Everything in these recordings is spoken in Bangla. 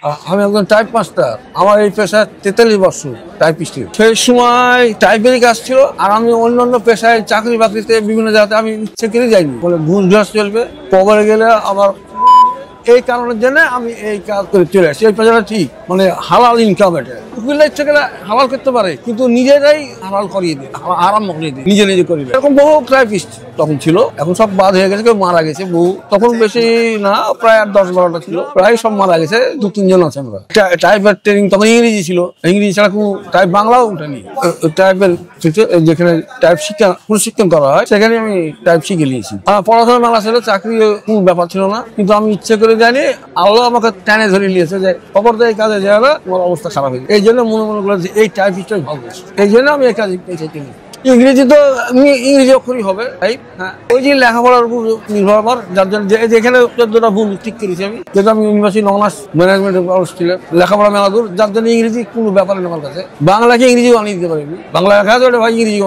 আমি একজন টাইপ মাস্টার। আমার এই পেশা 43 বছর টাইপিস্টের। সেই সময় টাইপেরই কাজ ছিল, আর আমি অন্যান্য পেশায় চাকরি বাকরিতে বিভিন্ন জায়গাতে আমি ইচ্ছে করে যাইনি, বলে ঘুষ ঘাস চলবে, কবরে গেলে আবার এই কারণের জন্য আমি এই কাজ করে চলে আসি। এই পেশাটা ঠিক, মানে হালাল ইনকাম। এটা উকিলরা ইচ্ছে করে হালাল করতে পারে, কিন্তু নিজেরাই হালাল করিয়ে দেয়, আরাম করিয়ে দেয়, নিজে নিজে করিয়ে দেয়। এরকম বহু টাইপিস্ট তখন ছিল, এখন সব বাদ হয়ে গেছে, কেউ মারা গেছে বহু। তখন বেশি না, প্রায় 10-12টা ছিল, প্রায় সব মারা গেছে, 2-3 জন আছে। আমরা টাইপের ট্রেনিং তখন ইংরেজি ছিল, ইংরেজি ছাড়া কোনো টাইপ বাংলাও উঠেনি। টাইপের যেখানে টাইপ শিক্ষা প্রশিক্ষণ করা হয়, সেখানে আমি টাইপ শিখে নিয়েছি। আমার পড়াশোনা বাংলা ছিল, চাকরি কোনো ব্যাপার ছিল না, কিন্তু আমি ইচ্ছে করে জানি, আল্লাহ আমাকে টেনে ধরে নিয়েছে যে খবর দেয় কাজে যাওয়া না, আমার অবস্থা খারাপ হয়েছে। এই জন্য মনে মনে করলাম যে এই টাইপিস্টটাই ভালো, এই জন্য আমি এই কাজে কিনি। ইংরেজি তো ইংরেজি অক্ষরই হবে, তাই হ্যাঁ, ওই যে লেখাপড়ার উপর নির্ভর আমার, যার জন্য যেখানে 14টা ভুল ঠিক করেছি আমি, যেহেতু আমি ইউনিভার্সিটি অনার্স ম্যানেজমেন্টের মানুষ ছিলাম, লেখাপড়া মেলা দূর, যার জন্য ইংরেজি কোনো ব্যাপার নেই আমার কাছে। বাংলাকে ইংরেজি বানিয়ে দিতে পারিনি, বাংলা লেখা আছে ওটা ভাই ইংরেজি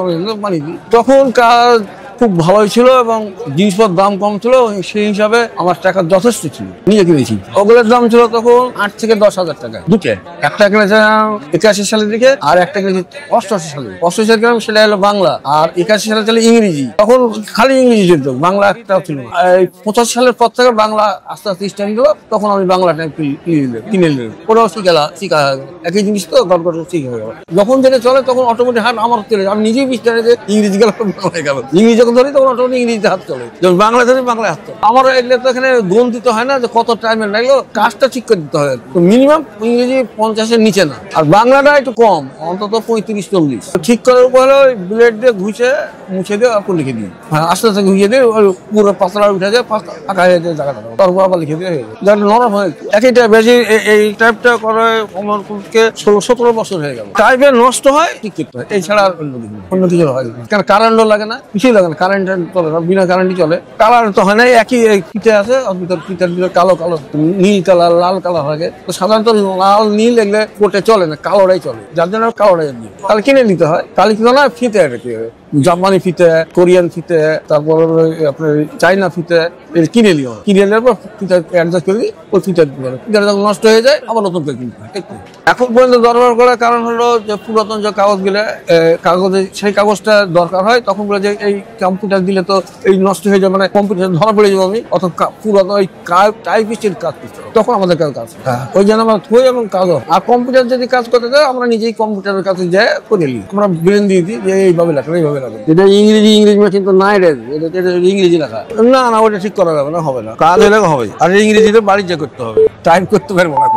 বানিয়ে দিই। তখন কাজ খুব ভালোই ছিল এবং জিনিসপত্র দাম কম ছিল, সেই হিসাবে আমার টাকা যথেষ্ট ছিল, নিয়ে কিনেছি। ওগুলোর দাম ছিল তখন 8 থেকে 10,000 টাকা দুটো। একটা কিনেছিলাম 81 সালের দিকে, আর একটা কিনেছি 88 সালে। 88 সালে কিনলাম, সেটা হলো বাংলা, আর 81 সালে ছিল ইংরেজি। তখন খালি ইংরেজি চলতো, বাংলা একটাও ছিল না। 85 সালের পর থেকে বাংলা আস্তে আস্তে স্ট্যান্ড গেল, তখন আমি বাংলা টাইপ কিনে নিলাম। ওটাও শিখা হয়ে গেল, একই জিনিস তো গল্প শিখে হয়ে গেল। যখন যেটা চলে তখন অটোমেটিক হাত আমার চলে, আমি নিজেই বুঝতে পারি যে ইংরেজি গেল বাংলায় গেল। ইংরেজি যখন ধরি তখন অটোমেটিক ইংরেজিতে হাত চলে, যখন বাংলা ধরি বাংলায় হাত চলে। আমার এগুলো তো এখানে গুণ দিতে হয় না যে কত টাইমের লাগলো, কাজটা ঠিক করে দিতে হয়। মিনিমাম ইংরেজি 50-এর নিচে না, আর বাংলাটা একটু কম, অন্তত 35-40। ঠিক করার উপর হলো ব্লেড দিয়ে ঘুষে মুছে দিয়ে আপনি লিখে দিই। হ্যাঁ, আস্তে আস্তে ঘুষিয়ে দিয়ে পুরো পাতলা উঠে যায়, ফাঁকা হয়ে যায় জায়গাটা, তারপর আবার লিখে দিয়ে হয়ে যায়, যেন নরম হয়ে। একই টাইপ এই টাইপটা করে আমার 16-17 বছর হয়ে গেল। টাইপে নষ্ট হয় ঠিক করতে হয়, এছাড়া অন্য কিছু হয় না। কারণ কারেন্টও লাগে না, কিছুই লাগে না, কারেন্ট চলে না, বিনা কারেন্টই চলে। কালার তো হয় না, একই ফিতে আছে, ফিতার ভিতরে কালো কালো নীল কালার, লাল কালার লাগে। তো সাধারণত লাল নীল এগুলো কোটে চলে না, কালোটাই চলে, যার জন্য কালোটাই দিই। তাহলে কিনে নিতে হয়, তাহলে কিনে না ফিতে জাপানি ফিতে, কোরিয়ান ফিতে, তারপর আপনার চাইনা ফিতে কিনে নিও। কিনে নেওয়ার পর ফিতা অ্যাডজাস্ট করে দিই, ওই ফিতা যখন নষ্ট হয়ে যায় আবার নতুন করে কিনতে হয়। এখন পর্যন্ত দরকার করার কারণ হলো যে পুরাতন যে কাগজগুলো, কাগজে সেই কাগজটা দরকার হয়, তখন বলে যে এই কম্পিউটার দিলে তো এই নষ্ট হয়ে যাবে, মানে কম্পিউটার ধরা পড়ে যাবো আমি, অথবা পুরাতন ওই টাইপিস্টের কাজ করতে হবে, তখন আমাদের কাজ। হ্যাঁ, ওই জন্য আমরা থই এবং কাগজ। আর কম্পিউটার যদি কাজ করতে চাই, আমরা নিজেই কম্পিউটারের কাছে যাই করে নিই, আমরা ব্রেন দিয়ে দিই যে এইভাবে লেখা, এইভাবে লেখা। এটা ইংরেজি মেশিন তো নাই রে, এটা ইংরেজি লেখা না, ওটা ঠিক করা যাবে না, হবে না, কাজ হলে হবে। আর ইংরেজিতে বাড়ি যা করতে হবে, টাইপ করতে পারবো না।